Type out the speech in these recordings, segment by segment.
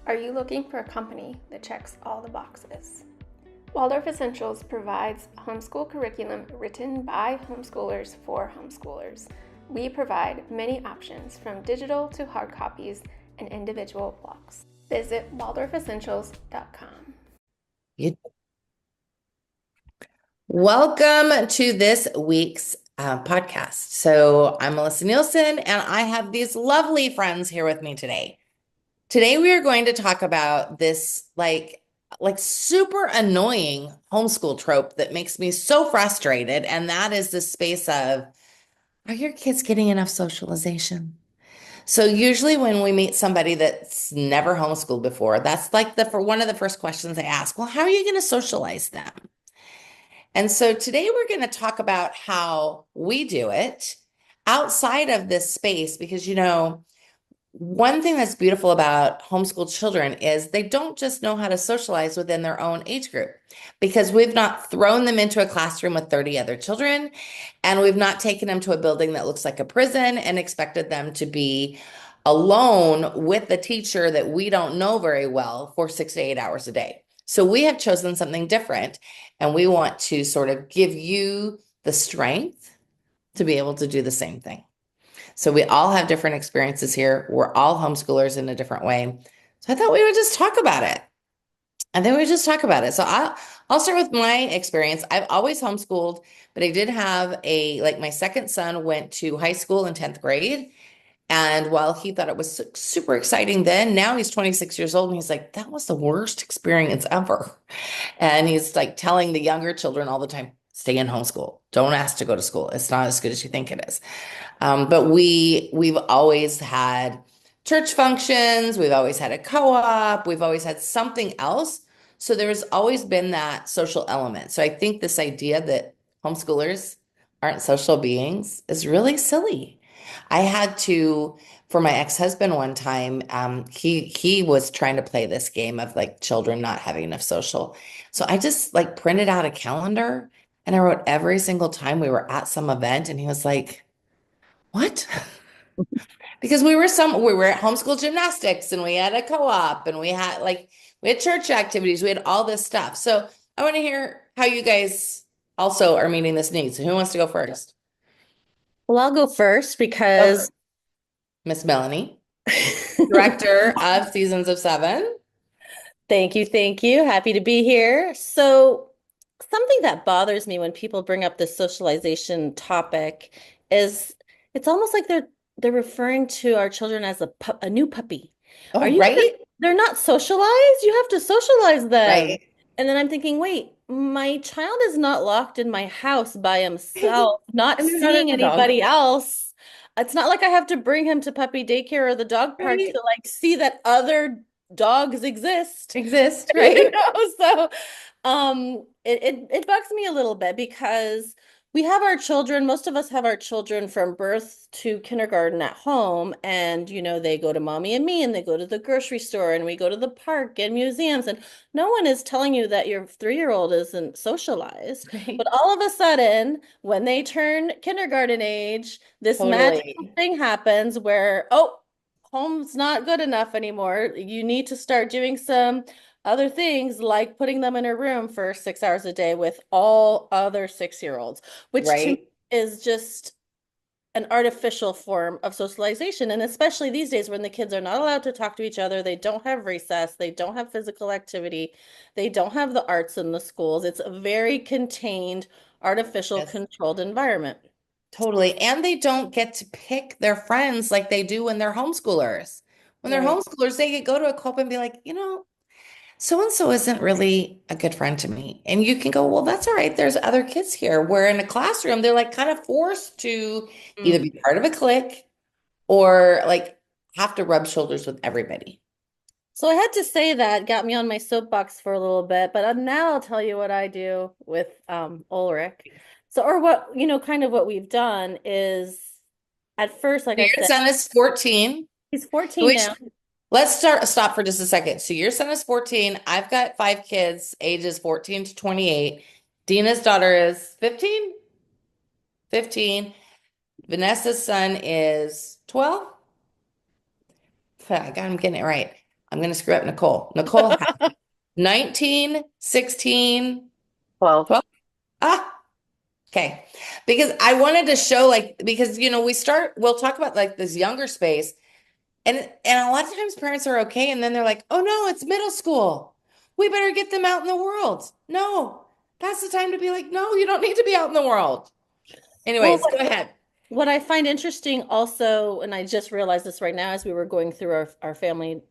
Are you looking for a company that checks all the boxes? Waldorf Essentials provides homeschool curriculum written by homeschoolers for homeschoolers. We provide many options from digital to hard copies and individual blocks. Visit waldorfessentials.com. Welcome to this week's podcast. So I'm Melissa Nielsen, and I have these lovely friends here with me today. Today we are going to talk about this like super annoying homeschool trope that makes me so frustrated, and that is the space of, are your kids getting enough socialization? So usually when we meet somebody that's never homeschooled before, that's like for one of the first questions I ask. Well, how are you going to socialize them? And so today we're going to talk about how we do it outside of this space because, one thing that's beautiful about homeschool children is they don't just know how to socialize within their own age group because we've not thrown them into a classroom with 30 other children, and we've not taken them to a building that looks like a prison and expected them to be alone with the teacher that we don't know very well for 6 to 8 hours a day. So we have chosen something different, and we want to sort of give you the strength to be able to do the same thing. So we all have different experiences here. We're all homeschoolers in a different way. So I thought we would just talk about it. And then we would just talk about it. So I'll start with my experience. I've always homeschooled, but I did have my second son went to high school in 10th grade. And while he thought it was super exciting then, now he's 26 years old and he's like, that was the worst experience ever. And he's like telling the younger children all the time, stay in homeschool. Don't ask to go to school. It's not as good as you think it is. But we've always had church functions. We've always had a co-op. We've always had something else. So there's always been that social element. So I think this idea that homeschoolers aren't social beings is really silly. I had to, for my ex-husband one time, he was trying to play this game of like children not having enough social. So I just like printed out a calendar and I wrote every single time we were at some event, and he was like, what? Because we were at homeschool gymnastics and we had a co-op and we had church activities, we had all this stuff. So I want to hear how you guys also are meeting this need. So who wants to go first? Well, I'll go first Okay. because Miss Melanie, director of Seasons of Seven. thank you, thank you. Happy to be here. So, something that bothers me when people bring up this socialization topic is it's almost like they're referring to our children as a new puppy. Are Oh, you right? they're not socialized? You have to socialize them. Right. And then I'm thinking, wait, my child is not locked in my house by himself, not And they're not seeing a dog. anybody else. It's not like I have to bring him to puppy daycare or the dog park Right. to like see that other dogs exist. Exist, You right? know, so it bugs me a little bit because we have our children, most of us have our children from birth to kindergarten at home, and they go to mommy and me and they go to the grocery store and we go to the park and museums, and no one is telling you that your 3-year-old isn't socialized. But Right. all of a sudden, when they turn kindergarten age, this magical Totally. thing happens where, oh, home's not good enough anymore. You need to start doing some other things like putting them in a room for 6 hours a day with all other 6-year-olds, which to me Right. is just an artificial form of socialization. And especially these days when the kids are not allowed to talk to each other, they don't have recess, they don't have physical activity, they don't have the arts in the schools. It's a very contained, artificial, Yes. controlled environment. Totally. And they don't get to pick their friends like they do when they're homeschoolers. When they're Right. homeschoolers, they could go to a co-op and be like, so and so isn't really a good friend to me. And you can go, well, that's all right. There's other kids here. Where in a classroom, they're like kind of forced to either Mm. be part of a clique or like have to rub shoulders with everybody. So I had to say that, got me on my soapbox for a little bit, but now I'll tell you what I do with Ulrich. So, or what, kind of what we've done is at first, like So I your said, son is 14. he's 14 We now. let's stop for just a second. So your son is 14. I've got five kids, ages 14 to 28. Dina's daughter is 15. 15. Vanessa's son is 12. I'm getting it right. I'm going to screw up Nicole. Nicole had 19, 16, 12. 12. Ah, okay. Because I wanted to show like, because, we'll talk about like this younger space. And a lot of times parents are okay. And then they're like, oh no, it's middle school. We better get them out in the world. No, that's the time to be like, no, you don't need to be out in the world. Well, Anyways, go ahead. what I find interesting also, and I just realized this right now as we were going through our family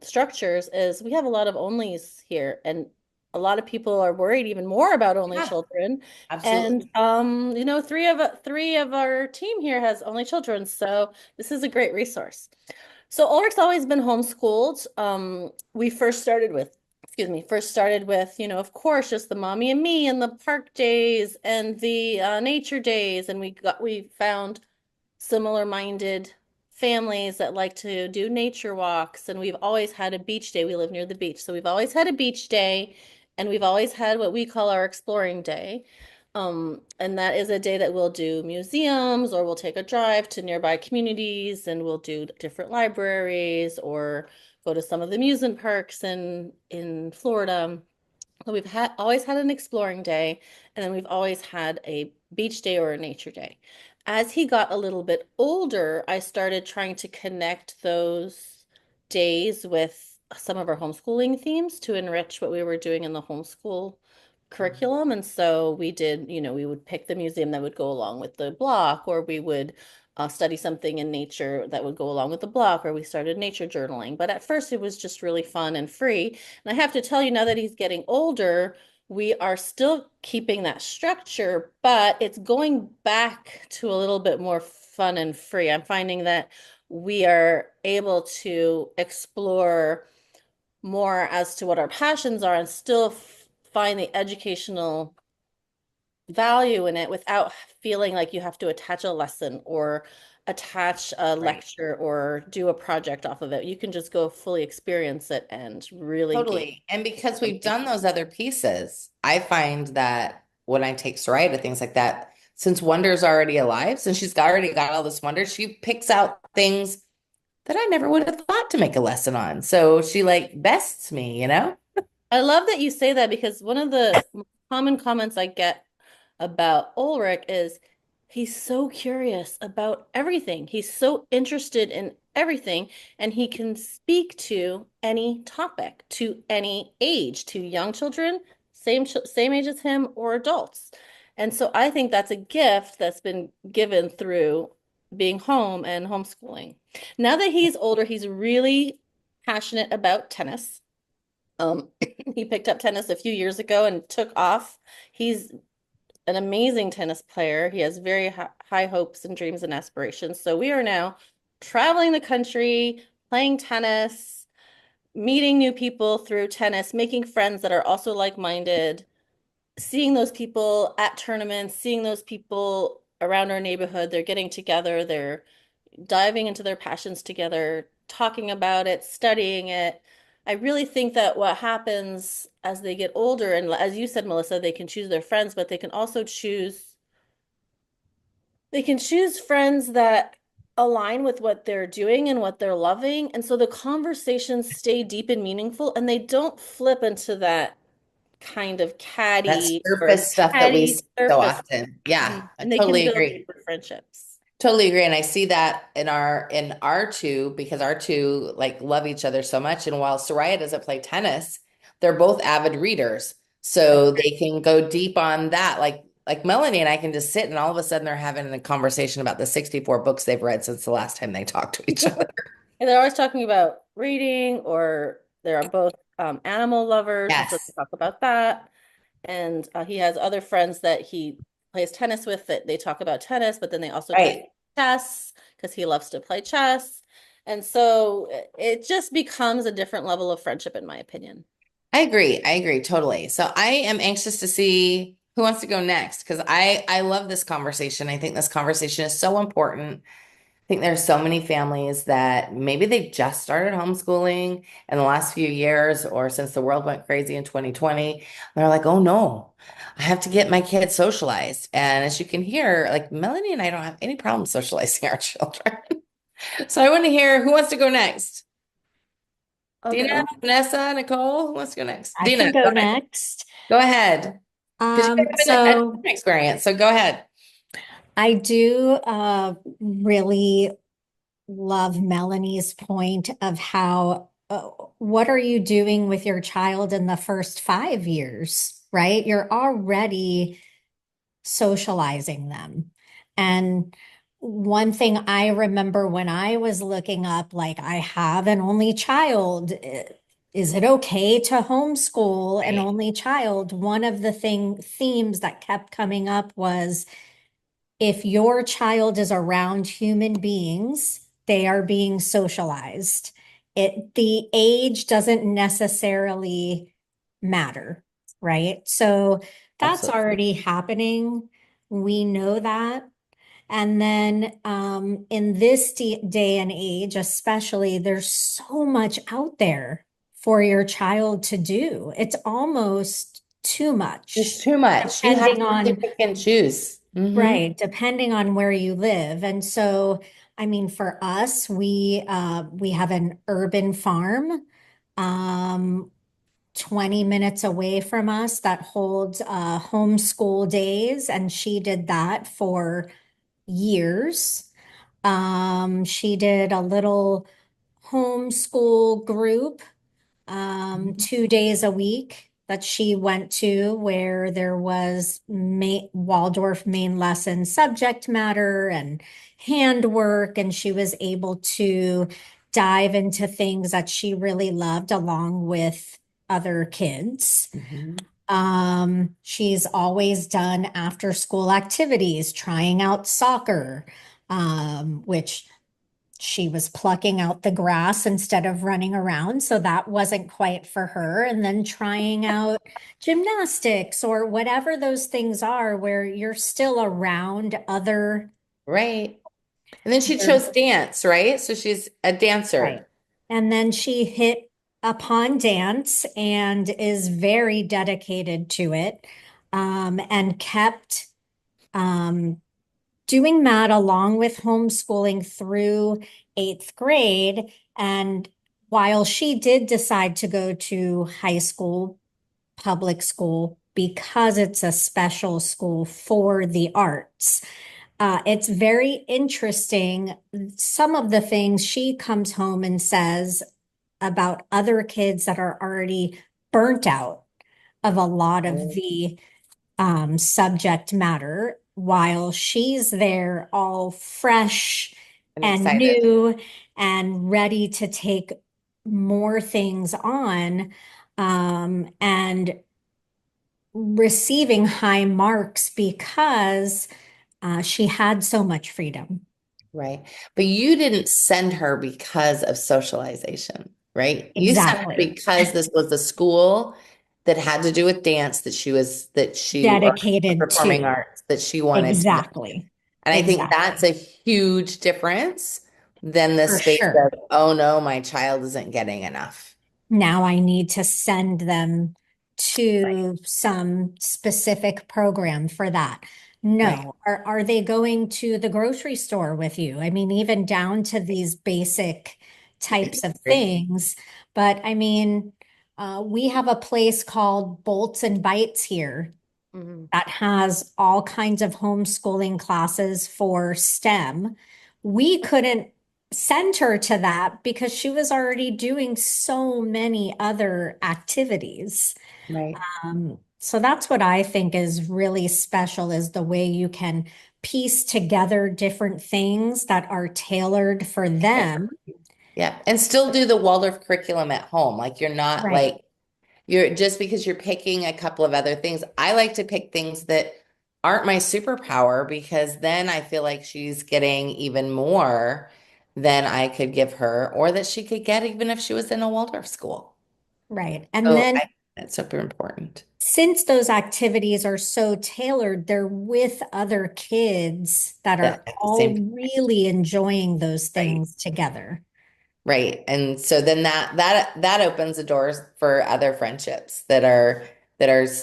structures, is we have a lot of onlys here, and a lot of people are worried even more about only Yeah, children. And absolutely. three of our team here has only children, so this is a great resource. So Ulrich's always been homeschooled. We first started with, of course, just the mommy and me and the park days and the nature days. And we found similar minded families that like to do nature walks. And we've always had a beach day. We live near the beach. So we've always had a beach day, and we've always had what we call our exploring day. And that is a day that we'll do museums, or we'll take a drive to nearby communities, and we'll do different libraries or go to some of the amusement parks in Florida. So we've always had an exploring day, and then we've always had a beach day or a nature day. As he got a little bit older, I started trying to connect those days with some of our homeschooling themes to enrich what we were doing in the homeschool curriculum. And so we did, we would pick the museum that would go along with the block, or we would study something in nature that would go along with the block, or we started nature journaling. But at first, it was just really fun and free. And I have to tell you, now that he's getting older, we are still keeping that structure, but it's going back to a little bit more fun and free. I'm finding that we are able to explore more as to what our passions are and still find the educational value in it without feeling like you have to attach a lesson or attach a Right. lecture or do a project off of it. You can just go fully experience it and really gain Totally. And because we've something done from those other pieces, I find that when I take Soraya to things like that, since Wonder's already alive, since already got all this wonder, she picks out things that I never would have thought to make a lesson on. So she like bests me, you know? I love that you say that, because one of the common comments I get about Ulrich is he's so curious about everything. He's so interested in everything, and he can speak to any topic, to any age, to young children, same age as him, or adults. And so I think that's a gift that's been given through being home and homeschooling. Now that he's older, he's really passionate about tennis. He picked up tennis a few years ago and took off. He's an amazing tennis player. He has very high hopes and dreams and aspirations. So we are now traveling the country, playing tennis, meeting new people through tennis, making friends that are also like-minded, seeing those people at tournaments, seeing those people around our neighborhood. They're getting together, they're diving into their passions together, talking about it, studying it. I really think that what happens as they get older, and as you said, Melissa, they can choose their friends, but they can also choose friends that align with what they're doing and what they're loving. And so the conversations stay deep and meaningful, and they don't flip into that kind of That catty or surface stuff that we petty see so surface. often. Yeah, Mhm. I And they can totally build agree. deeper friendships. Totally agree. And I see that in our two, because our two like love each other so much. And while Soraya doesn't play tennis, they're both avid readers. Right. So they can go deep on that. Like Melanie and I can just sit and all of a sudden they're having a conversation about the 64 books they've read since the last time they talked to each other. And they're always talking about reading, or they are both animal lovers, and so they Yes. talk about that. And he has other friends that he plays tennis with that they talk about tennis, but then they also talk Right. chess because he loves to play chess. And so it just becomes a different level of friendship, in my opinion. I agree. I agree totally. So I am anxious to see who wants to go next because I love this conversation. I think this conversation is so important. I think there's so many families that maybe they just started homeschooling in the last few years or since the world went crazy in 2020. They're like, oh no, I have to get my kids socialized. And as you can hear, like Melanie and I don't have any problem socializing our children. So I want to hear who wants to go next. I'll Dina, go. Vanessa, Nicole, who wants to go next? I Dina, can go go ahead. next. Go ahead. Because you Um, have a so different experience, so go ahead. I do really love Melanie's point of how what are you doing with your child in the first 5 years, right? You're already socializing them. And one thing I remember when I was looking up, like, I have an only child. Is it okay to homeschool an Right. only child? One of the themes that kept coming up was if your child is around human beings, they are being socialized. The age doesn't necessarily matter, right? So that's Absolutely. already happening. We know that. And then in this day and age, especially, there's so much out there for your child to do. It's almost too It's much, too much. You have depending to really on pick and choose. right, depending on where you live. And so, I mean, for us, we have an urban farm, um, 20 minutes away from us that holds homeschool days, and she did that for years. She did a little homeschool group 2 days a week that she went to where there was Waldorf main lesson subject matter and handwork, and she was able to dive into things that she really loved along with other kids. Mhm. She's always done after school activities, trying out soccer, which she was plucking out the grass instead of running around. So that wasn't quite for her. And then trying out gymnastics or whatever those things are where you're still around other. Right. And then she other- chose dance, right? So she's a Right. dancer. And then she hit upon dance and is very dedicated to it, and kept um, doing that along with homeschooling through 8th grade. And while she did decide to go to high school, public school, because it's a special school for the arts, it's very interesting. Some of the things she comes home and says about other kids that are already burnt out of a lot of Oh, the subject matter while she's there all fresh I'm and excited. new and ready to take more things on, and receiving high marks because she had so much freedom. Right. But you didn't send her because of socialization, right? You sent her Exactly. because this was a school that had to do with dance or Dedicated performing to. arts that she wanted to do. Exactly. And I think that's Exactly. a huge difference than the For space of, sure. oh no, my child isn't getting enough. Now I need to send them Right. to some specific program for that. Right. No. Are they going to the grocery store with you? I mean, even down to these basic types of Agree. things. But I mean, we have a place called Bolts and Bites here Mhm. that has all kinds of homeschooling classes for STEM. We couldn't send her to that because she was already doing so many other activities. Right. So that's what I think is really special is the way you can piece together different things that are tailored for them. Yeah. And still do the Waldorf curriculum at home. Like you're not Right, like you're just because you're picking a couple of other things. I like to pick things that aren't my superpower because then I feel like she's getting even more than I could give her or that she could get even if she was in a Waldorf school. right. And So then that's super important. since those activities are so tailored, they're with other kids that Yeah, are at the all same time, really enjoying those right? things together. Right. And so then that opens the doors for other friendships that are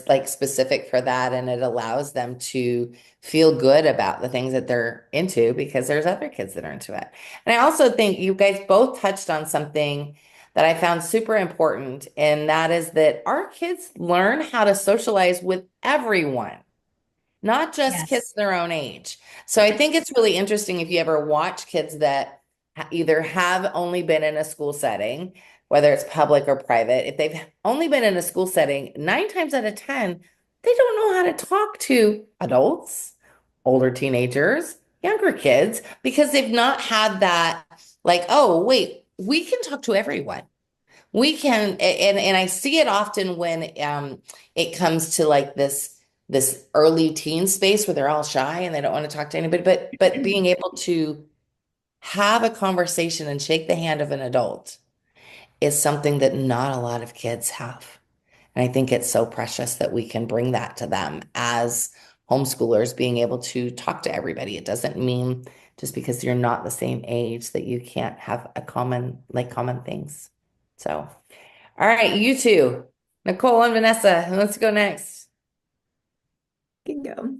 like specific for that and it allows them to feel good about the things that they're into because there's other kids that are into it. And I also think you guys both touched on something that I found super important, and that is that our kids learn how to socialize with everyone, not just kids Yes. their own age. So I think it's really interesting if you ever watch kids that either have only been in a school setting, whether it's public or private, if they've only been in a school setting, 9 times out of 10, they don't know how to talk to adults, older teenagers, younger kids, because they've not had that, like, oh, wait, we can talk to everyone. We can, and I see it often when it comes to like this early teen space where they're all shy and they don't want to talk to anybody, but being able to have a conversation and shake the hand of an adult is something that not a lot of kids have. And I think it's so precious that we can bring that to them as homeschoolers, being able to talk to everybody. It doesn't mean just because you're not the same age that you can't have common things. So, all right, you two, Nicole and Vanessa, let's go next. Can go.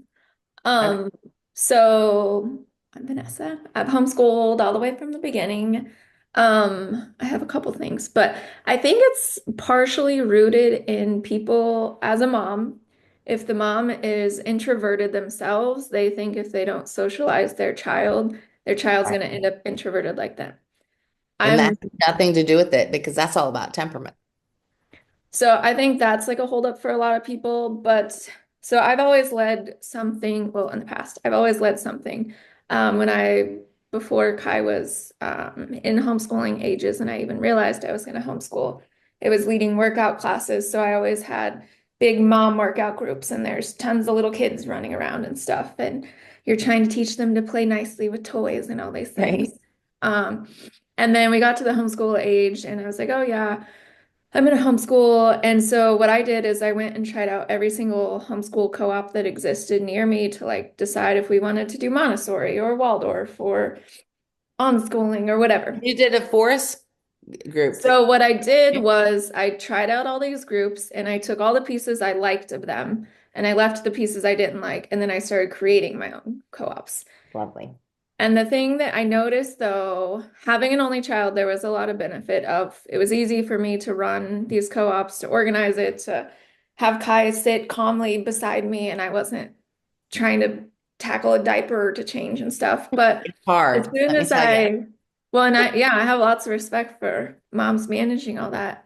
Okay. So I'm Vanessa. I've homeschooled all the way from the beginning. I have a couple things, but I think it's partially rooted in people as a mom. If the mom is introverted themselves, they think if they don't socialize their child's going to end up introverted like them. And that I'm has nothing to do with it because that's all about temperament. So I think that's like a holdup for a lot of people. But so I've always led something, well, in the past, I've always led something. Before Kai was in homeschooling ages, and I even realized I was going to homeschool, it was leading workout classes. So I always had big mom workout groups, and there's tons of little kids running around and stuff. And you're trying to teach them to play nicely with toys and all these things. Right. Um, and then we got to the homeschool age, and I was like, oh, yeah. I'm in a homeschool. And so what I did is I went and tried out every single homeschool co-op that existed near me to like decide if we wanted to do Montessori or Waldorf or homeschooling or whatever. You did a forest group. So what I did was I tried out all these groups and I took all the pieces I liked of them and I left the pieces I didn't like. And then I started creating my own co-ops. Lovely. And the thing that I noticed though, having an only child, there was a lot of benefit of it was easy for me to run these co-ops, to organize it, to have Kai sit calmly beside me, and I wasn't trying to tackle a diaper to change and stuff. But It's as hard, soon let me as tell you. well, and I have lots of respect for moms managing all that.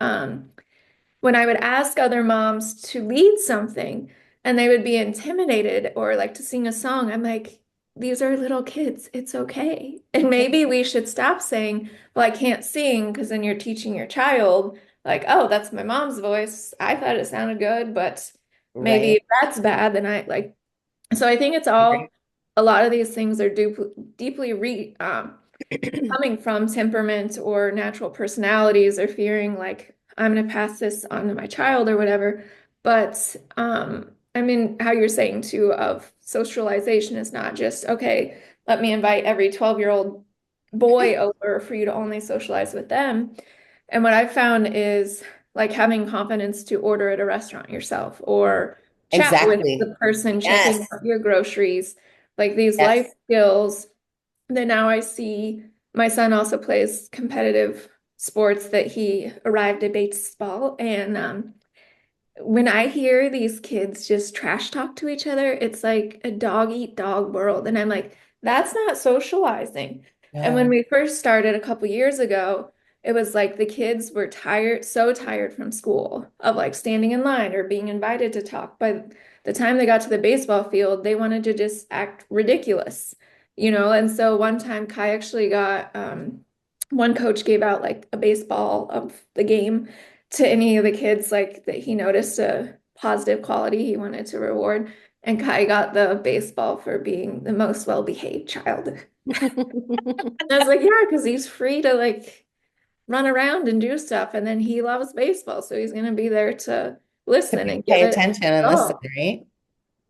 When I would ask other moms to lead something and they would be intimidated or like to sing a song, I'm like, these are little kids. It's okay. And maybe we should stop saying, well, I can't sing because then you're teaching your child, like, oh, that's my mom's voice. I thought it sounded good, but maybe Right. if that's bad, then I like. So I think it's all, a lot of these things are deeply coming from temperament or natural personalities or fearing like I'm going to pass this on to my child or whatever. But I mean, how you're saying too of socialization is not just, okay, let me invite every 12-year-old boy over for you to only socialize with them. And what I've found is like having confidence to order at a restaurant yourself or chat with Exactly. the person checking Yes. out your groceries, like these life Yes. skills. Then now I see my son also plays competitive sports that he arrived at baseball. And when I hear these kids just trash talk to each other, it's like a dog eat dog world. And I'm like, that's not socializing. And when No. we first started a couple years ago, it was like the kids were tired, so tired from school of like standing in line or being invited to talk. By the time they got to the baseball field, they wanted to just act ridiculous, you know? And so one time Kai actually got, one coach gave out like a baseball of the game to any of the kids like that he noticed a positive quality he wanted to reward. And Kai got the baseball for being the most well-behaved child. And I was like, yeah, because he's free to like run around and do stuff. And then he loves baseball. So he's going to be there to To listen and give pay it attention and listen, all. right?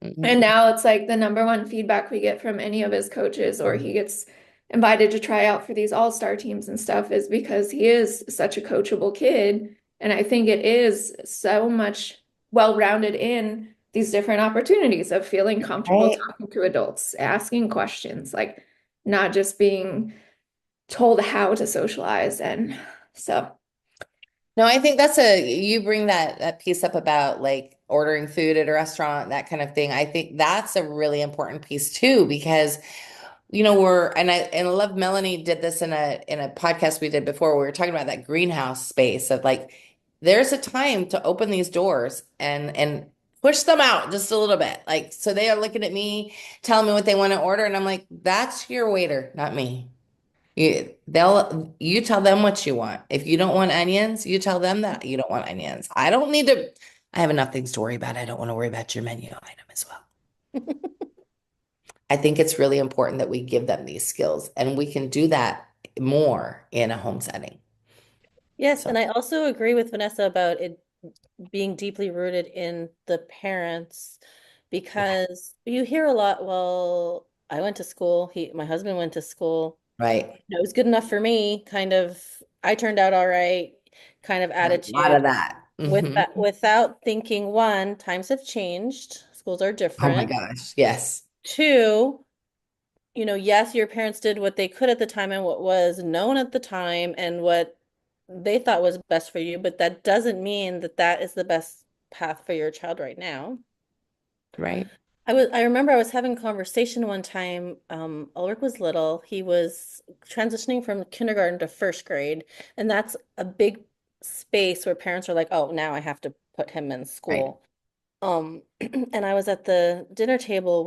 And Mhm. now it's like the number one feedback we get from any of his coaches, or he gets invited to try out for these all-star teams and stuff, is because he is such a coachable kid. And I think it is so much well-rounded in these different opportunities of feeling comfortable Right. talking to adults, asking questions, like not just being told how to socialize. And so No, I think you bring that piece up about like ordering food at a restaurant, that kind of thing. I think that's a really important piece too, because and I love Melanie did this in a podcast we did before. We were talking about that greenhouse space of like there's a time to open these doors and push them out just a little bit. Like so they are looking at me, telling me what they want to order, and I'm like, that's your waiter, not me. You tell them what you want. If you don't want onions, you tell them that you don't want onions. I have enough things to worry about. I don't want to worry about your menu item as well. I think it's really important that we give them these skills, and we can do that more in a home setting. Yes, So, and I also agree with Vanessa about it being deeply rooted in the parents yeah, because you hear a lot, well, I went to school, my husband went to school, right. it was good enough for me, kind of, I turned out all right, kind of A lot of attitude. that. Without thinking, one, times have changed, schools are Oh my different. gosh. Yes. Two, yes, your parents did what they could at the time and what was known at the time and what they thought was best for you, but that doesn't mean that that is the best path for your child right now. Right. I remember I was having a conversation one time. Ulrich was little. He was transitioning from kindergarten to first grade, and that's a big space where parents are like, "Oh, now I have to put him in Right. school." And I was at the dinner table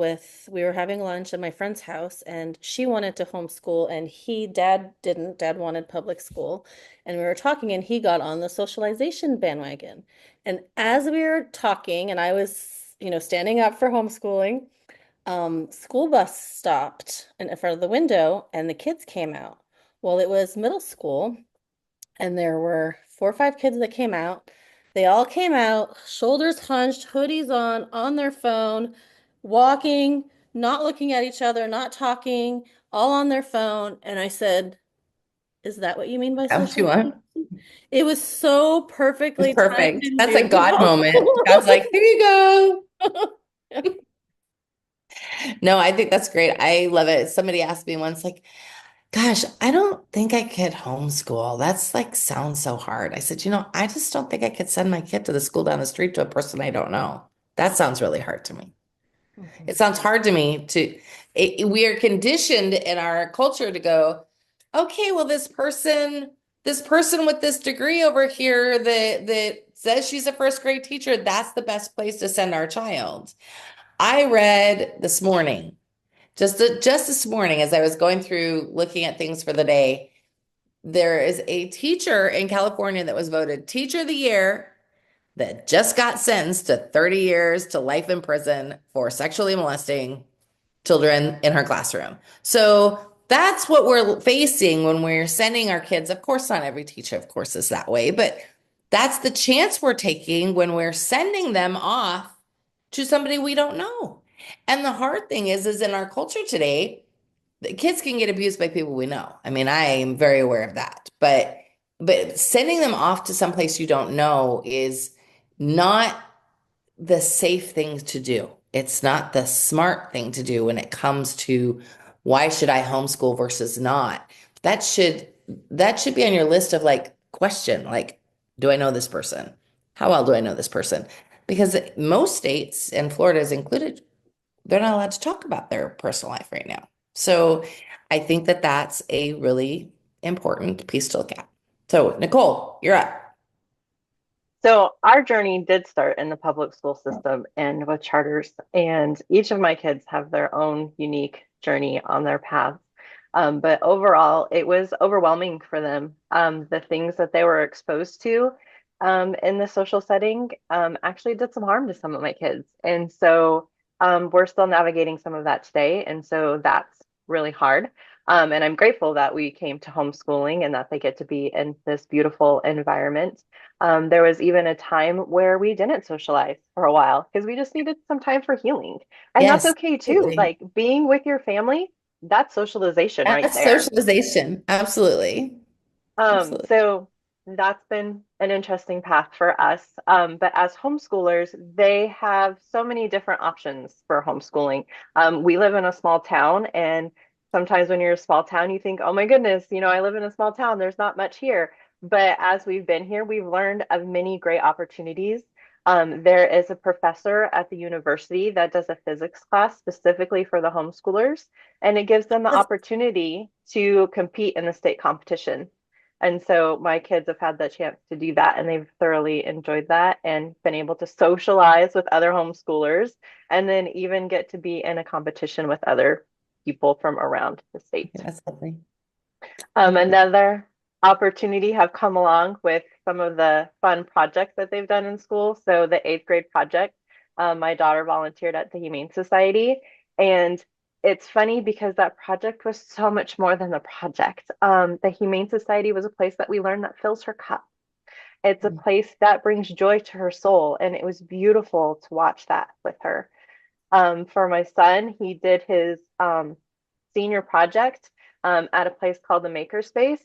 we were having lunch at my friend's house, and she wanted to homeschool, and dad didn't. Dad wanted public school. And we were talking, and he got on the socialization bandwagon. And as we were talking, and I was, standing up for homeschooling, school bus stopped in front of the window, and the kids came out. Well, it was middle school, and there were 4 or 5 kids that came out. They all came out, shoulders hunched, hoodies on their phone, walking, not looking at each other, not talking, all on their phone. And I said, "Is that what you mean by Come to socialization?" It was so It's perfectly timed perfect. and That's a God moment. beautiful. God's like, here you go. No, I think that's great. I love it. Somebody asked me once, like, gosh, I don't think I could homeschool. That's like sounds so hard. I said, I just don't think I could send my kid to the school down the street to a person I don't know. That sounds really hard to me. Mhm. It sounds hard to me we are conditioned in our culture to go, okay, well, this person with this degree over here that says she's a first grade teacher, that's the best place to send our child. I read this morning, just this morning, as I was going through looking at things for the day, there is a teacher in California that was voted Teacher of the Year that just got sentenced to 30 years to life in prison for sexually molesting children in her classroom. So that's what we're facing when we're sending our kids. Of course, not every teacher, of course, is that way, but that's the chance we're taking when we're sending them off to somebody we don't know. And the hard thing is in our culture today, the kids can get abused by people we know. I mean, I am very aware of that. But sending them off to someplace you don't know is not the safe thing to do. It's not the smart thing to do when it comes to why should I homeschool versus not. That should that should be on your list of like question, like, do I know this person? How well do I know this person? Because most states, and Florida is included, they're not allowed to talk about their personal life right now. So I think that that's a really important piece to look at. So Nicole, you're up. So our journey did start in the public school system and with charters, and each of my kids have their own unique journey on their paths. But overall, it was overwhelming for them. The things that they were exposed to in the social setting actually did some harm to some of my kids. And so we're still navigating some of that today. And so that's really hard. And I'm grateful that we came to homeschooling and that they get to be in this beautiful environment. There was even a time where we didn't socialize for a while because we just needed some time for healing. And that's Yes, okay too. absolutely. Like being with your family, that's socialization right That's there. socialization. Absolutely. Absolutely. So that's been an interesting path for us. But as homeschoolers, they have so many different options for homeschooling. We live in a small town, and sometimes when you're a small town, you think, oh my goodness, I live in a small town, there's not much here. But as we've been here, we've learned of many great opportunities. There is a professor at the university that does a physics class specifically for the homeschoolers, and it gives them the opportunity to compete in the state competition. And so my kids have had the chance to do that, and they've thoroughly enjoyed that and been able to socialize with other homeschoolers, and then even get to be in a competition with other people from around the state. That's lovely. Another opportunity have come along with some of the fun projects that they've done in school. So the eighth grade project, my daughter volunteered at the Humane Society, and it's funny because that project was so much more than the project. The Humane Society was a place that we learned that fills her cup. It's a place that brings joy to her soul, and it was beautiful to watch that with her. For my son, he did his senior project at a place called the Makerspace,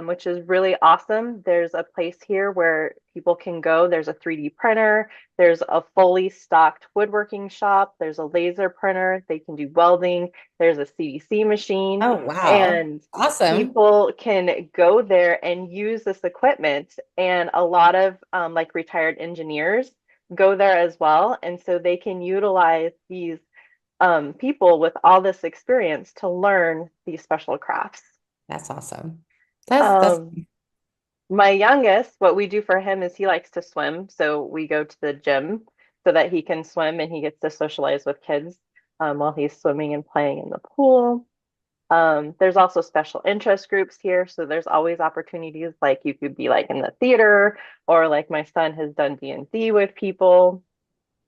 which is really awesome. There's a place here where people can go. There's a 3D printer. There's a fully stocked woodworking shop. There's a laser printer. They can do welding. There's a CDC machine. Oh, wow. And Awesome. people can go there and use this equipment. And a lot of like retired engineers go there as well. And so they can utilize these people with all this experience to learn these special crafts. That's awesome. That's My youngest, what we do for him is he likes to swim. So we go to the gym so that he can swim and he gets to socialize with kids while he's swimming and playing in the pool. There's also special interest groups here. So there's always opportunities, like you could be like in the theater, or like my son has done D&D with people.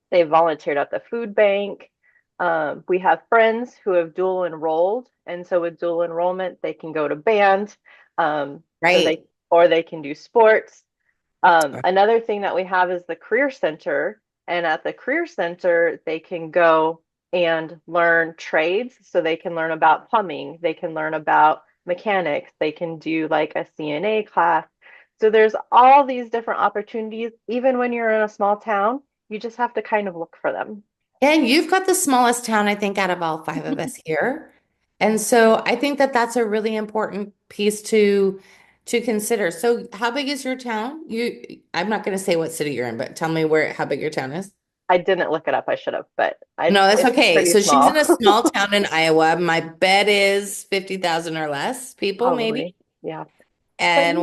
They volunteered at the food bank. We have friends who have dual enrolled, and so with dual enrollment, they can go to band, right. or they can do sports. Another thing that we have is the Career Center, and at the Career Center, they can go and learn trades. So they can learn about plumbing, they can learn about mechanics, they can do like a CNA class. So there's all these different opportunities, even when you're in a small town, you just have to kind of look for them. And you've got the smallest town, I think, out of all five of us here. And so I think that that's a really important piece to consider. So how big is your town? I'm not going to say what city you're in, but tell me how big your town is. I didn't look it up. I should have, but No, that's it's okay. pretty So she's small. in a small town in Iowa. My bet is 50,000 or less people, maybe. Probably. Yeah. And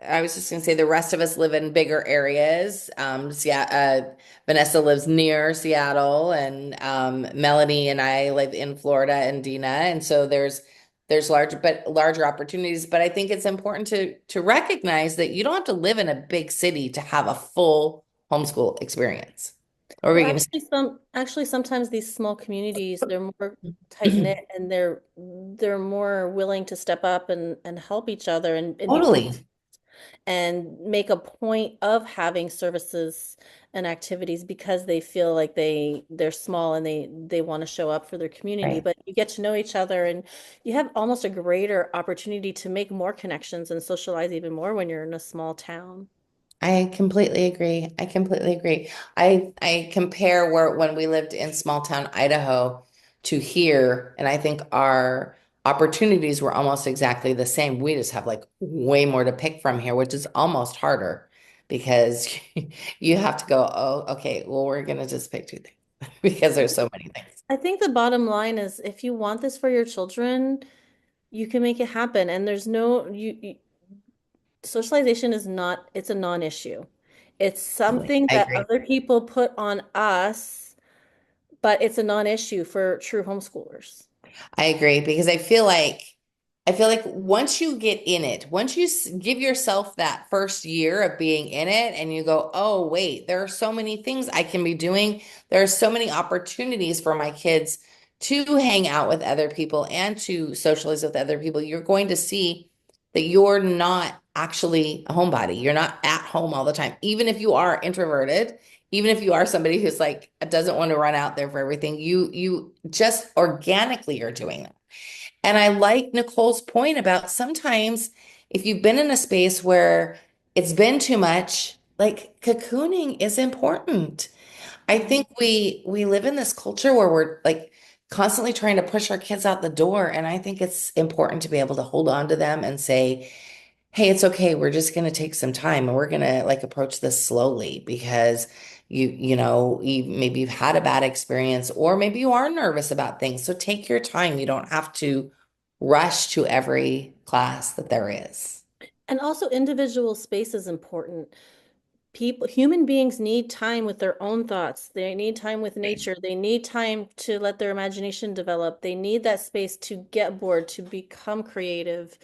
I was just going to say the rest of us live in bigger areas. Vanessa lives near Seattle, and Melanie and I live in Florida and Dina. And so there's larger opportunities. But I think it's important to recognize that you don't have to live in a big city to have a full homeschool experience. Or we Well, can actually, sometimes these small communities, they're more tight-knit, and they're more willing to step up and help each other and totally. and make a point of having services and activities because they feel like they're small and they want to show up for their community. Right. But you get to know each other, and you have almost a greater opportunity to make more connections and socialize even more when you're in a small town. I completely agree. I completely agree. I compare when we lived in small town Idaho to here, and I think our opportunities were almost exactly the same. We just have like way more to pick from here, which is almost harder because you have to go, oh, okay, well, we're gonna just pick two things because there's so many things. I think the bottom line is if you want this for your children, you can make it happen. And there's no socialization is not, it's a non-issue. It's something I that agree. other people put on us, but it's a non-issue for true homeschoolers. I agree because I feel like once you get in it, once you give yourself that first year of being in it and you go, "Oh, wait, there are so many things I can be doing. There are so many opportunities for my kids to hang out with other people and to socialize with other people." You're going to see that you're not actually a homebody. You're not at home all the time. Even if you are introverted, even if you are somebody who's like doesn't want to run out there for everything, you just organically are doing that. And I like Nicole's point about sometimes if you've been in a space where it's been too much, like cocooning is important. I think we live in this culture where we're like constantly trying to push our kids out the door, and I think it's important to be able to hold on to them and say, hey, it's okay. We're just going to take some time and we're going to like approach this slowly because maybe you've had a bad experience or maybe you are nervous about things. So take your time. You don't have to rush to every class that there is. And also individual space is important. Human beings need time with their own thoughts. They need time with nature. They need time to let their imagination develop. They need that space to get bored, to become creative.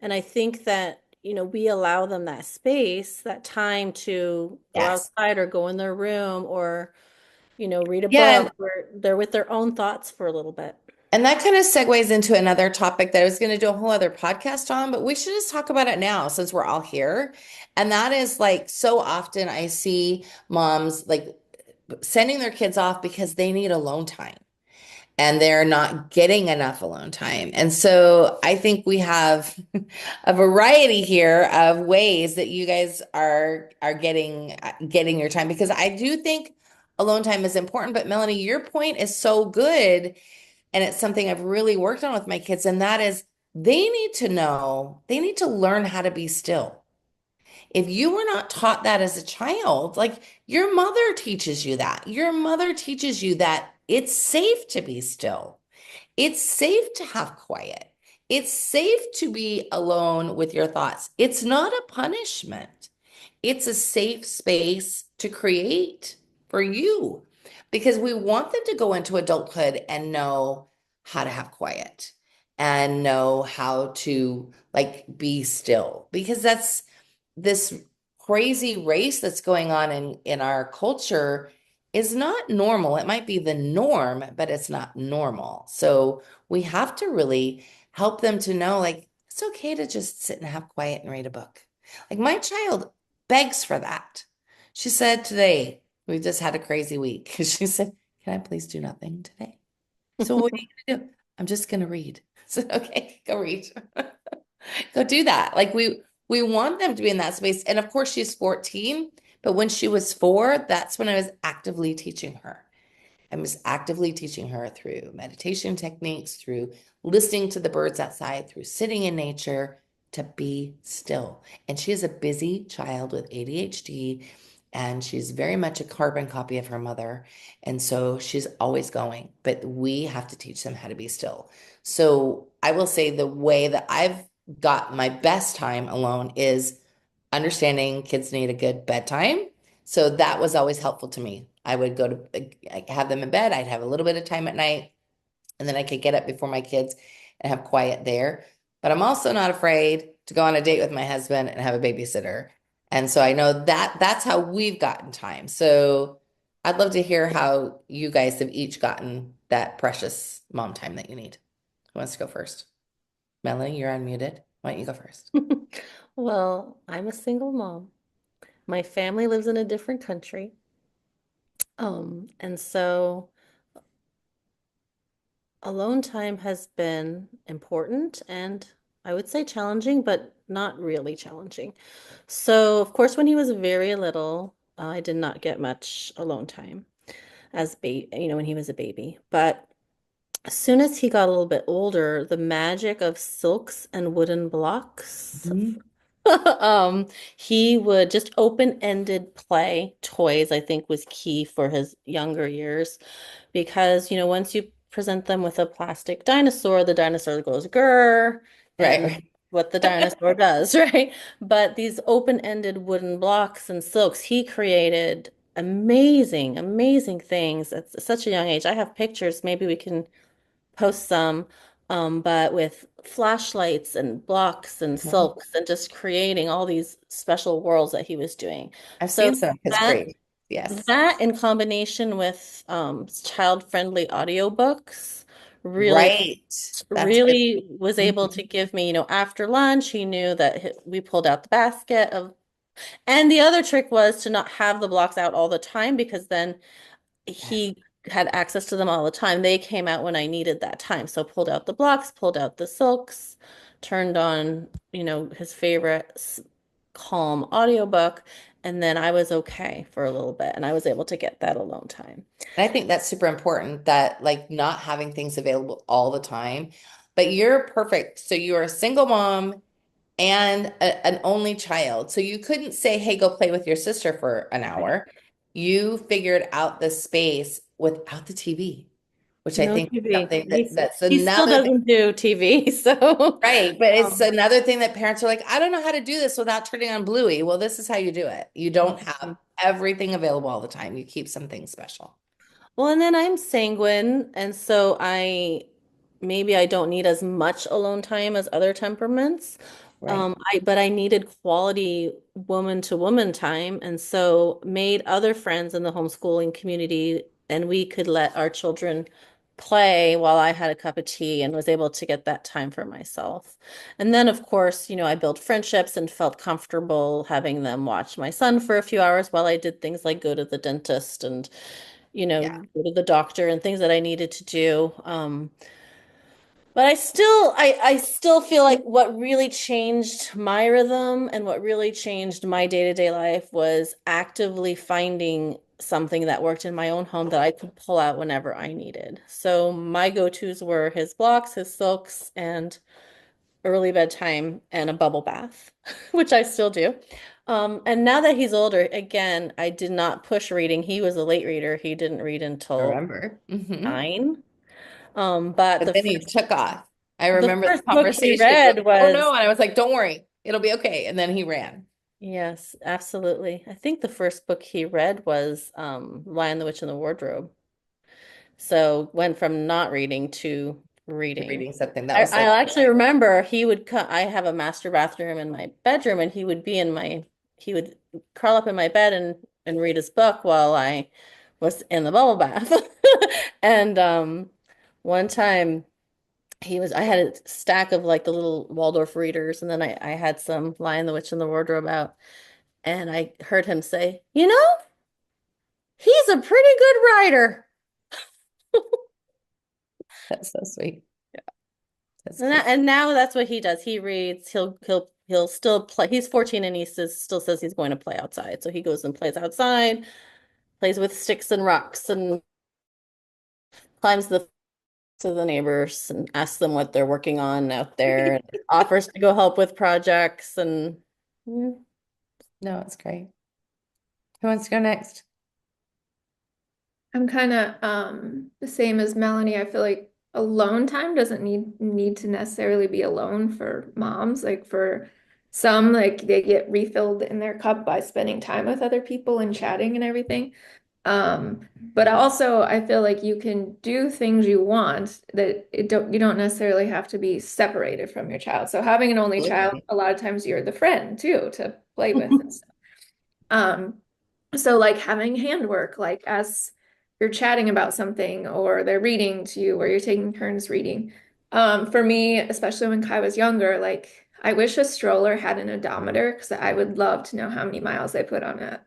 And I think that, we allow them that space, that time to go Yes. outside or go in their room or, read a Yeah. book where they're with their own thoughts for a little bit. And that kind of segues into another topic that I was going to do a whole other podcast on, but we should just talk about it now since we're all here. And that is like so often I see moms like sending their kids off because they need alone time and they're not getting enough alone time. And so I think we have a variety here of ways that you guys are getting your time because I do think alone time is important. But Melanie, your point is so good. And it's something I've really worked on with my kids, and that is they need to learn how to be still. If you were not taught that as a child, like your mother teaches you that. Your mother teaches you that it's safe to be still. It's safe to have quiet. It's safe to be alone with your thoughts. It's not a punishment. It's a safe space to create for you because we want them to go into adulthood and know how to have quiet and know how to like be still because that's this crazy race that's going on in our culture is not normal. It might be the norm, but it's not normal. So we have to really help them to know like it's okay to just sit and have quiet and read a book. Like my child begs for that. She said today, we just had a crazy week. She said, "Can I please do nothing today?" So what are you gonna do? I'm just gonna read. So okay, go read. Go do that. Like we want them to be in that space. And of course she's 14, but when she was 4, that's when I was actively teaching her. I was actively teaching her through meditation techniques, through listening to the birds outside, through sitting in nature to be still. And she is a busy child with ADHD, and she's very much a carbon copy of her mother. And so she's always going, but we have to teach them how to be still. So I will say the way that I've got my best time alone is understanding kids need a good bedtime. So that was always helpful to me. I would go to have them in bed. I'd have a little bit of time at night, and then I could get up before my kids and have quiet there. But I'm also not afraid to go on a date with my husband and have a babysitter. And so I know that that's how we've gotten time. So I'd love to hear how you guys have each gotten that precious mom time that you need. Who wants to go first? Melanie, you're unmuted. Why don't you go first? Well, I'm a single mom. My family lives in a different country. And so alone time has been important and I would say challenging, but not really challenging. So, of course, when he was very little, I did not get much alone time when he was a baby. But as soon as he got a little bit older, the magic of silks and wooden blocks. Mhm. He would just open-ended play toys, I think was key for his younger years because, once you present them with a plastic dinosaur, the dinosaur goes grrr, and Right. what the dinosaur does, right? But these open-ended wooden blocks and silks, he created amazing, amazing things at such a young age. I have pictures, maybe we can post some, but with flashlights and blocks and Mhm. silks and just creating all these special worlds that he was doing. I've So seen some of his that great. Yes. that in combination with child-friendly audiobooks really Right. That's good. really was able to give me, after lunch, he knew that we pulled out the basket of, and the other trick was to not have the blocks out all the time because then Yes. he had access to them all the time. They came out when I needed that time. So pulled out the blocks, pulled out the silks, turned on, his favorite calm audiobook, and then I was okay for a little bit and I was able to get that alone time. And I think that's super important that like not having things available all the time. But you're perfect. So you're a single mom and an only child. So you couldn't say, hey, go play with your sister for an hour. You figured out the space without the TV, which I No think is TV. something that's He still another thing, doesn't do TV, so right? But it's um, another thing that parents are like, I don't know how to do this without turning on Bluey. Well, this is how you do it. You don't have everything available all the time. You keep something special. well, and then I'm sanguine, and so I don't need as much alone time as other temperaments. Right. But I needed quality woman to woman time, and so made other friends in the homeschooling community, and we could let our children play while I had a cup of tea and was able to get that time for myself. And then, of course, I built friendships and felt comfortable having them watch my son for a few hours while I did things like go to the dentist and Yeah. go to the doctor and things that I needed to do. But I still feel like what really changed my rhythm and what really changed my day-to-day life was actively finding something that worked in my own home that I could pull out whenever I needed. So my go-tos were his blocks, his silks, and early bedtime and a bubble bath, which I still do. And now that he's older, again, I did not push reading. He was a late reader. He didn't read I until remember. 9. But But then he took off. I the remember the first book he conversation. Like, read oh no. was, And I was like, don't worry, it'll be okay. And then he ran. yes, absolutely. I think the first book he read was Lion, the Witch, and the Wardrobe. So went from not reading to reading. Reading something that I, was so I actually remember he would come. I have a master bathroom in my bedroom, and he would curl up in my bed and read his book while I was in the bubble bath. And one time I had a stack of like the little Waldorf readers, and then I had some Lion, the Witch, and the Wardrobe out, and I heard him say, he's a pretty good writer. that's so sweet. That's And cute. now that's what he does. He reads. He'll still play. He's 14 and still says he's going to play outside. So he goes and plays outside, plays with sticks and rocks, and climbs to the neighbors and asks them what they're working on out there, and offers to go help with projects. And yeah. No, it's great. Who wants to go next? I'm kind of the same as Melanie. I feel like alone time doesn't need to necessarily be alone for moms. Like for some, like they get refilled in their cup by spending time with other people and chatting and everything. But also I feel like you can do things you want that you don't necessarily have to be separated from your child. So having an only child, Absolutely. a lot of times you're the friend too to play with and stuff. Um, so like having handwork, like as you're chatting about something or they're reading to you or you're taking turns reading. For me, especially when Kai was younger, like I wish a stroller had an odometer because I would love to know how many miles I put on it.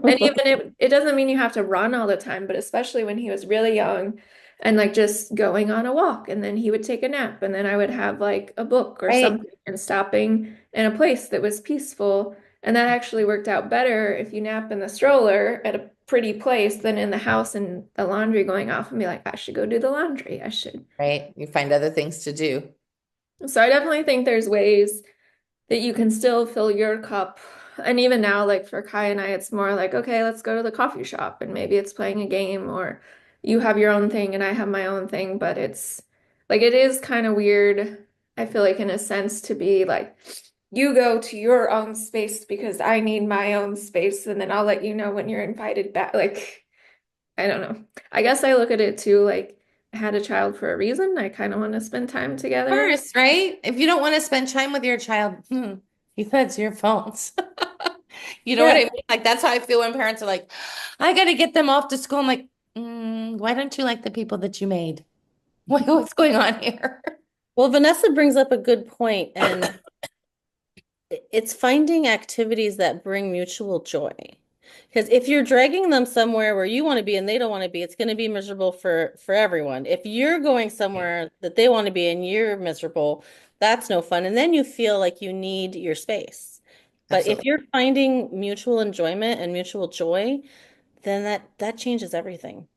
And even it doesn't mean you have to run all the time, but especially when he was really young and like just going on a walk and then he would take a nap and then I would have like a book or Right. something and stopping in a place that was peaceful. And that actually worked out better if you nap in the stroller at a pretty place than in the house and the laundry going off and be like, I should go do the laundry. I should. Right. You find other things to do. So I definitely think there's ways that you can still fill your cup. And even now, like for Kai and I, it's more like, okay, let's go to the coffee shop and maybe it's playing a game or you have your own thing and I have my own thing. But it's like, it is kind of weird, I feel like, in a sense, to be like, you go to your own space because I need my own space. And then I'll let you know when you're invited back. Like, I don't know. I guess I look at it too, like, I had a child for a reason. I kind of want to spend time together. First, right? If you don't want to spend time with your child, you fed your phones. You know what I Yeah. mean? Like that's how I feel when parents are like, I got to get them off to school. I'm like, why don't you like the people that you made? What's going on here? Well, Vanessa brings up a good point, and it's finding activities that bring mutual joy. Because if you're dragging them somewhere where you want to be and they don't want to be, it's going to be miserable for everyone. If you're going somewhere that they want to be and you're miserable, that's no fun. And then you feel like you need your space. But if Absolutely. you're finding mutual enjoyment and mutual joy, then that changes everything.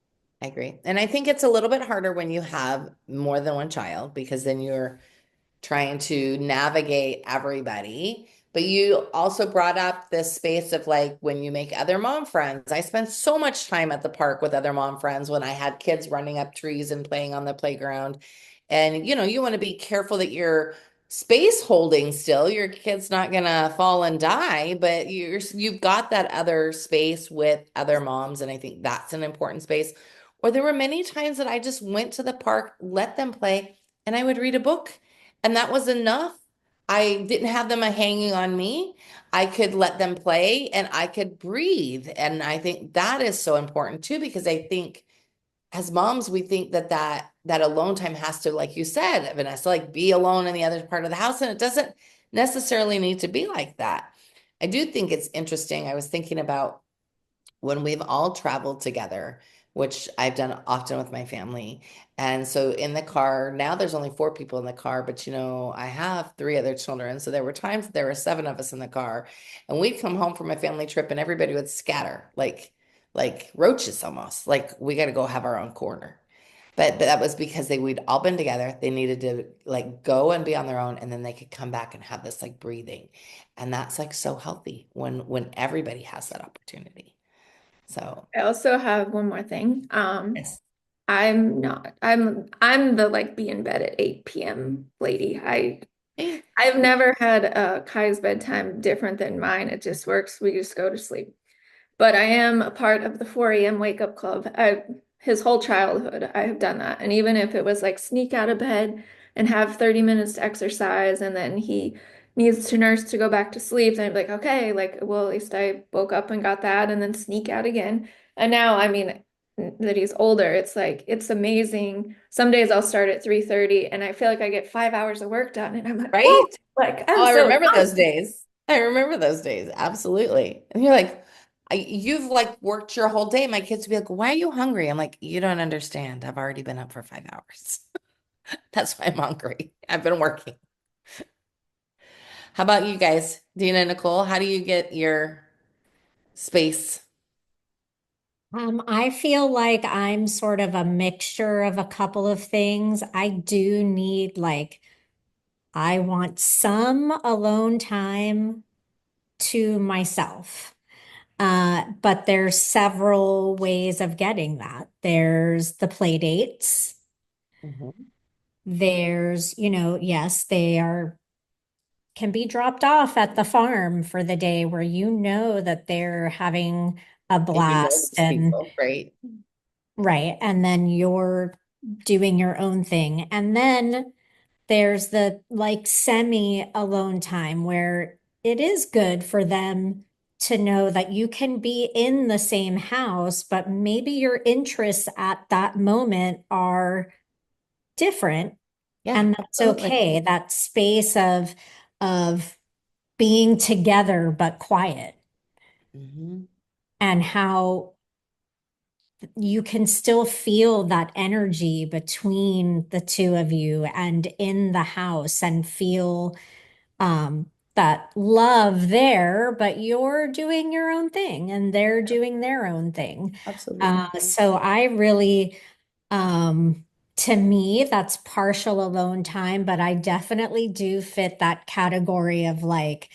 I agree. And I think it's a little bit harder when you have more than one child because then you're trying to navigate everybody. But you also brought up this space of like when you make other mom friends. I spent so much time at the park with other mom friends when I had kids running up trees and playing on the playground. And you want to be careful that you're space holding still. Your kid's not gonna fall and die, but you've got that other space with other moms, and I think that's an important space. Or there were many times that I just went to the park, let them play, and I would read a book, and that was enough. I didn't have them hanging on me. I could let them play and I could breathe. And I think that is so important too, because I think as moms, we think that alone time has to, like you said, Vanessa, like be alone in the other part of the house. And it doesn't necessarily need to be like that. I do think it's interesting. I was thinking about when we've all traveled together, which I've done often with my family. And so in the car, now there's only 4 people in the car, but I have 3 other children. So there were times that there were 7 of us in the car, and we'd come home from a family trip and everybody would scatter like roaches almost. Like we got to go have our own corner. But that was because we'd all been together. They needed to like go and be on their own, and then they could come back and have this like breathing. And that's like so healthy when everybody has that opportunity. So I also have one more thing. yes. I'm the like be in bed at 8 p.m. lady. I've never had Kai's bedtime different than mine. It just works. We just go to sleep. But I am a part of the 4 a.m. wake up club. His whole childhood, I have done that. And even if it was like sneak out of bed and have 30 minutes to exercise, and then he needs to nurse to go back to sleep, then I'm like, okay, like, well, at least I woke up and got that and then sneak out again. And now, I mean, that he's older, it's like, it's amazing. Some days I'll start at 3:30 and I feel like I get 5 hours of work done. And I'm like, whoa, Right? like, Oh, I'm I so remember those exhausted. days. I remember those days. Absolutely. And you're like, you've like worked your whole day. My kids would be like, why are you hungry? I'm like, you don't understand. I've already been up for 5 hours. That's why I'm hungry. I've been working. How about you guys, Dina and Nicole? How do you get your space? I feel like I'm sort of a mixture of a couple of things. I do need I want some alone time to myself. But there's several ways of getting that. There's the play dates. Mhm. There's, yes, they are can be dropped off at the farm for the day where you know that they're having a And you know blast these and people, right? right. And then you're doing your own thing. And then there's the like semi alone time where it is good for them to know that you can be in the same house, but maybe your interests at that moment are different. Yeah, And that's absolutely. okay. That space of being together but quiet, Mhm. and how you can still feel that energy between the two of you and in the house and feel that love there, but you're doing your own thing and they're doing their own thing. Absolutely. So I really, to me, that's partial alone time, but I definitely do fit that category of like,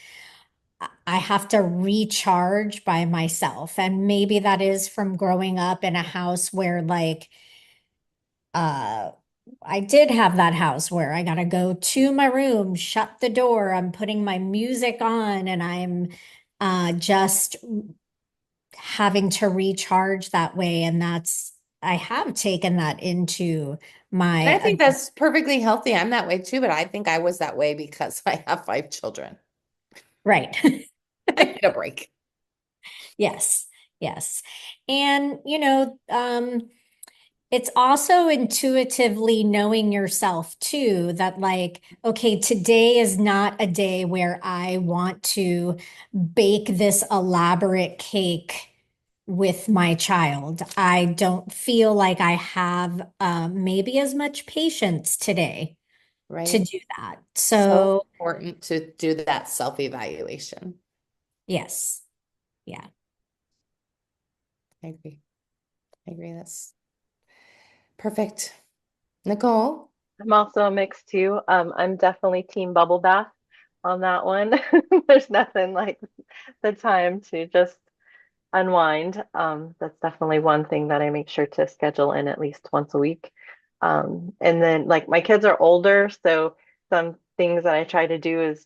I have to recharge by myself. And maybe that is from growing up in a house where uh I did have that house where I gotta go to my room, shut the door, I'm putting my music on, and I'm just having to recharge that way. And I have taken that into And my I think that's perfectly healthy. I'm that way too, but I think I was that way because I have 5 children. right. I need a break. Yes, yes. And it's also intuitively knowing yourself too, that like, okay, today is not a day where I want to bake this elaborate cake with my child. I don't feel like I have maybe as much patience today to Right? do that. So So, important to do that self-evaluation. yes, yeah. I agree. I agree. That's perfect. Nicole? I'm also a mix too. I'm definitely team bubble bath on that one. There's nothing like the time to just unwind. That's definitely one thing that I make sure to schedule in at least once a week. And then like my kids are older, so some things that I try to do is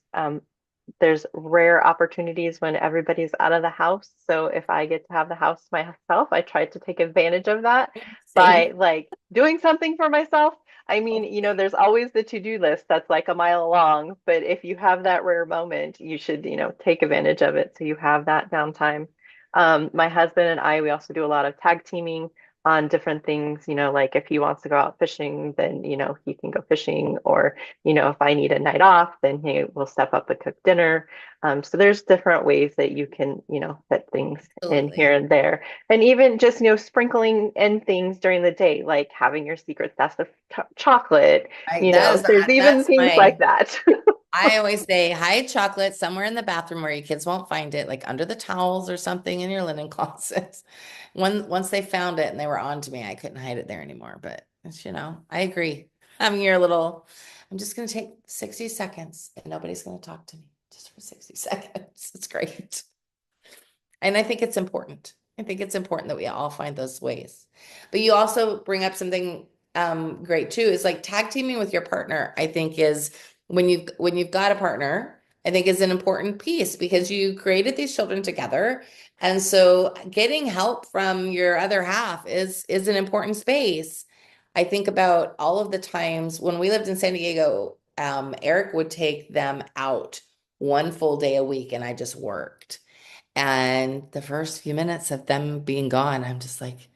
there's rare opportunities when everybody's out of the house. So if I get to have the house to myself, I try to take advantage of that Same. by like doing something for myself. I mean, there's always the to-do list that's like a mile long, but if you have that rare moment, you should, take advantage of it so you have that downtime. My husband and I, we also do a lot of tag teaming on different things, like if he wants to go out fishing, then, he can go fishing, or if I need a night off, then he will step up and cook dinner. So there's different ways that you can, fit things in here Absolutely. and there. And even just, sprinkling in things during the day, like having your secret stash of chocolate, there's even That's things like my, that. I always say hide chocolate somewhere in the bathroom where your kids won't find it, like under the towels or something in your linen closet. Once they found it and they were on to me, I couldn't hide it there anymore. But I agree. I'm just gonna take 60 seconds and nobody's gonna talk to me just for 60 seconds. It's great. And I think it's important. I think it's important that we all find those ways. But you also bring up something great too, is like tag teaming with your partner, I think is when you've got a partner, I think is an important piece because you created these children together. And so getting help from your other half is an important space. I think about all of the times when we lived in San Diego, Eric would take them out one full day a week and I just worked. And the first few minutes of them being gone, I'm just like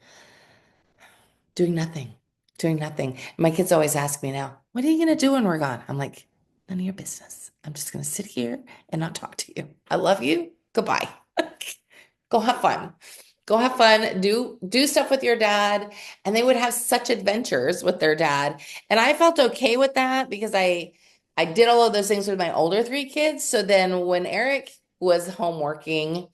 doing nothing, doing nothing. My kids always ask me now, what are you going to do when we're gone? I'm like, none of your business. I'm just going to sit here and not talk to you. I love you. Goodbye. Go have fun. Go have fun. Do stuff with your dad. And they would have such adventures with their dad. And I felt okay with that because I did all of those things with my older three kids. So then when Eric was home working,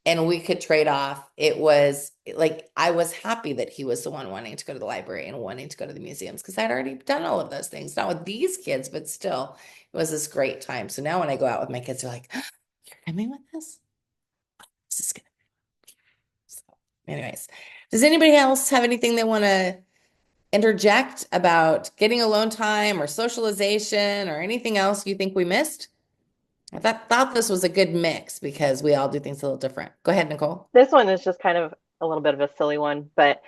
and we could trade off. It was like I was happy that he was the one wanting to go to the library and wanting to go to the museums because I'd already done all of those things. Not with these kids, but still, it was this great time. So now when I go out with my kids, they're like, "You're coming with us? This is gonna." So, anyways, does anybody else have anything they want to interject about getting alone time or socialization or anything else you think we missed? I thought this was a good mix because we all do things a little different. Go ahead, Nicole. This one is just kind of a little bit of a silly one, but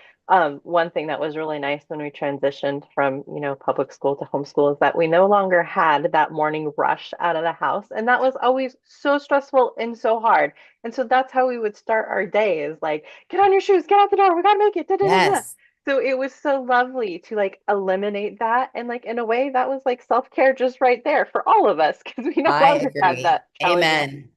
one thing that was really nice when we transitioned from, public school to homeschool is that we no longer had that morning rush out of the house. And that was always so stressful and so hard. And so that's how we would start our day is like, get on your shoes, get out the door, we gotta make it. Da, da, da, da. Yes. So it was so lovely to like eliminate that. And like in a way, that was like self-care just right there for all of us because we no I longer had agree. that challenging. Amen.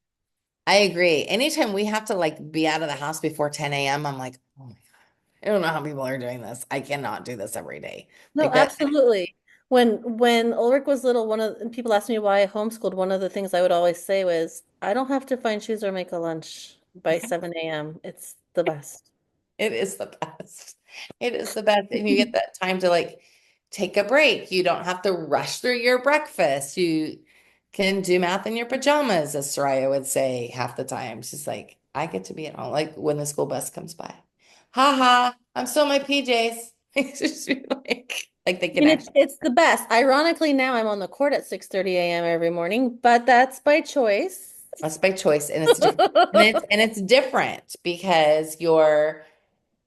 I agree. Anytime we have to like be out of the house before 10 a.m., I'm like, oh my God, I don't know how people are doing this. I cannot do this every day. No, Like that. absolutely. When Ulrich was little, and people asked me why I homeschooled, one of the things I would always say was, I don't have to find shoes or make a lunch by 7 a.m. It's the best. It is the best. It is the best. And you get that time to like take a break. You don't have to rush through your breakfast. You can do math in your pajamas, as Soraya would say half the time. She's like, I get to be at home, like when the school bus comes by. Ha ha, I'm still in my PJs. It's just like they I can mean, actually. it's the best. Ironically, now I'm on the court at 6:30 a.m. every morning, but that's by choice. That's by choice, and it's different. And it's different because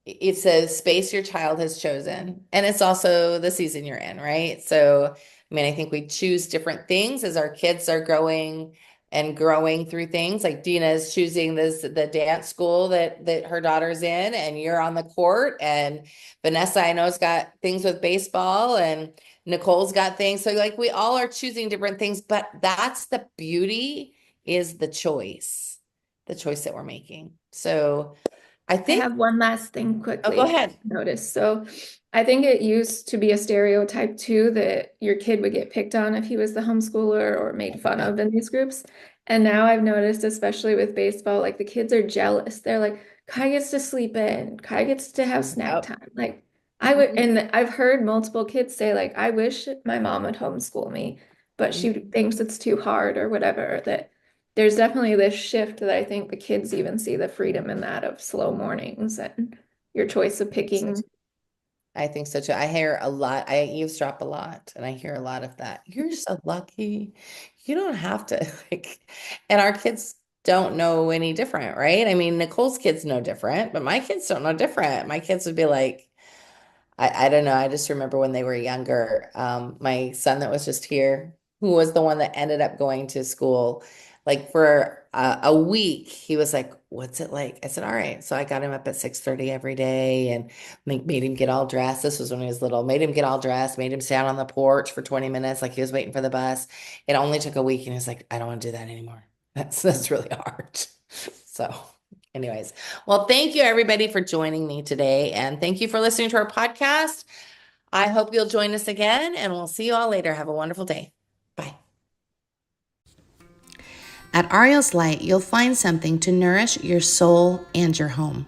it's a space your child has chosen, and it's also the season you're in, right? So, I mean, I think we choose different things as our kids are growing and growing through things. Like Dina is choosing the dance school that her daughter's in, and you're on the court, and Vanessa, I know, has got things with baseball, and Nicole's got things. So, like, we all are choosing different things, but that's the beauty is the choice that we're making. So I I think, have one last thing oh, go quickly that ahead. I noticed. So I think it used to be a stereotype too that your kid would get picked on if he was the homeschooler or made fun Yeah. of in these groups. And now I've noticed, especially with baseball, like the kids are jealous. They're like, Kai gets to sleep in, Kai gets to have snack Yep. time. Like I would, and I've heard multiple kids say, like, I wish my mom would homeschool me, but she thinks it's too hard or whatever. That there's definitely this shift that I think the kids even see the freedom in that of slow mornings and your choice of picking. I think so too. I hear a lot. I eavesdrop a lot, and I hear a lot of that. You're so lucky. You don't have to like, and our kids don't know any different, right? I mean, Nicole's kids know different, but my kids don't know different. My kids would be like, I don't know. I just remember when they were younger, my son that was just here, who was the one that ended up going to school, like for a week, he was like, "What's it like?" I said, "All right." So I got him up at 6:30 every day and made him get all dressed. This was when he was little. Made him get all dressed. Made him stand on the porch for 20 minutes, like he was waiting for the bus. It only took a week, and he was like, "I don't want to do that anymore." That's really hard. So. Anyways, well, thank you everybody for joining me today. And thank you for listening to our podcast. I hope you'll join us again, and we'll see you all later. Have a wonderful day. Bye. At Ariel's Light, you'll find something to nourish your soul and your home.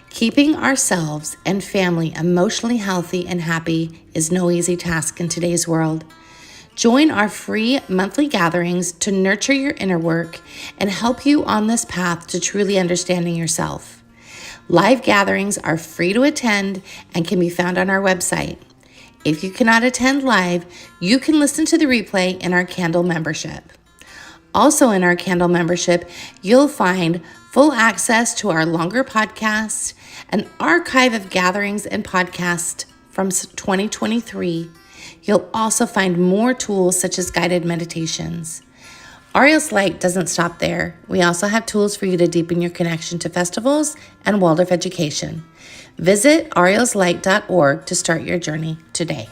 Keeping ourselves and family emotionally healthy and happy is no easy task in today's world. Join our free monthly gatherings to nurture your inner work and help you on this path to truly understanding yourself. Live gatherings are free to attend and can be found on our website. If you cannot attend live, you can listen to the replay in our Candle membership. Also in our Candle membership, you'll find full access to our longer podcasts, an archive of gatherings and podcasts from 2023. You'll also find more tools such as guided meditations. Ariel's Light doesn't stop there. We also have tools for you to deepen your connection to festivals and Waldorf education. Visit arielslight.org to start your journey today.